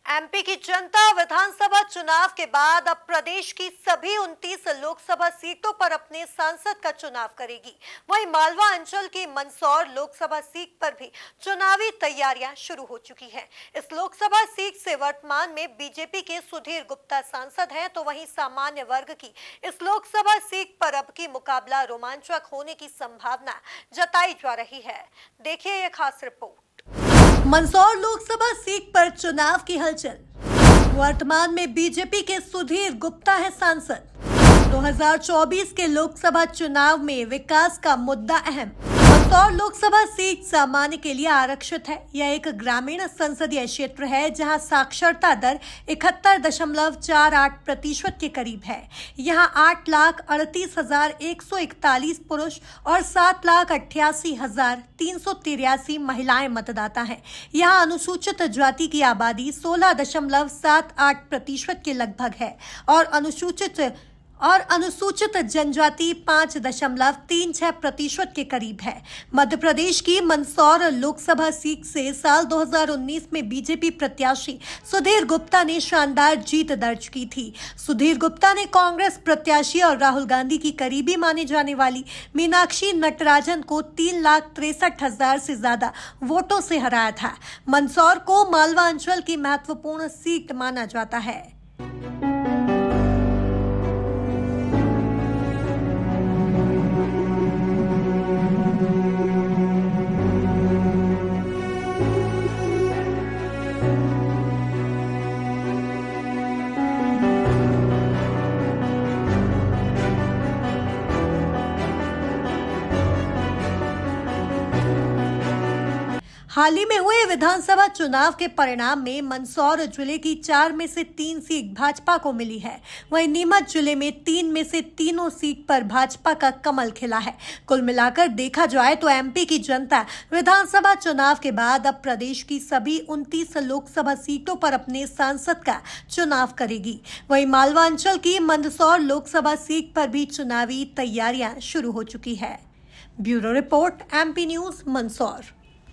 MP की जनता विधानसभा चुनाव के बाद अब प्रदेश की सभी 29 लोकसभा सीटों पर अपने सांसद का चुनाव करेगी। वहीं मालवा अंचल की मंदसौर लोकसभा सीट पर भी चुनावी तैयारियां शुरू हो चुकी हैं। इस लोकसभा सीट से वर्तमान में बीजेपी के सुधीर गुप्ता सांसद हैं, तो वहीं सामान्य वर्ग की इस लोकसभा सीट पर अब की मुकाबला रोमांचक होने की संभावना जताई जा रही है। देखिए ये खास रिपोर्ट। मंदसौर लोकसभा सीट पर चुनाव की हलचल। वर्तमान में बीजेपी के सुधीर गुप्ता है सांसद। 2024 के लोकसभा चुनाव में विकास का मुद्दा अहम। मंदसौर लोकसभा सीट सामान्य के लिए आरक्षित है। यह एक ग्रामीण संसदीय क्षेत्र है जहां साक्षरता दर 71.48% के करीब है। यहां 8,38,141 पुरुष और 7,88,383 महिलाएं मतदाता हैं। यहां अनुसूचित जाति की आबादी 16.78% के लगभग है और अनुसूचित जनजाति 5.36% के करीब है। मध्य प्रदेश की मंदसौर लोकसभा सीट से साल 2019 में बीजेपी प्रत्याशी सुधीर गुप्ता ने शानदार जीत दर्ज की थी। सुधीर गुप्ता ने कांग्रेस प्रत्याशी और राहुल गांधी की करीबी माने जाने वाली मीनाक्षी नटराजन को 3,63,000 से ज्यादा वोटों से हराया था। मंदसौर को मालवा अंचल की महत्वपूर्ण सीट माना जाता है। हाल ही में हुए विधानसभा चुनाव के परिणाम में मंदसौर जिले की 4 में से 3 सीट भाजपा को मिली है। वहीं नीमच जिले में 3 में से तीनों सीट पर भाजपा का कमल खिला है। कुल मिलाकर देखा जाए तो एमपी की जनता विधानसभा चुनाव के बाद अब प्रदेश की सभी 29 लोकसभा सीटों पर अपने सांसद का चुनाव करेगी। वहीं मालवा अंचल की मंदसौर लोकसभा सीट पर भी चुनावी तैयारियां शुरू हो चुकी है। Bureau report, MP news, Mandsaur.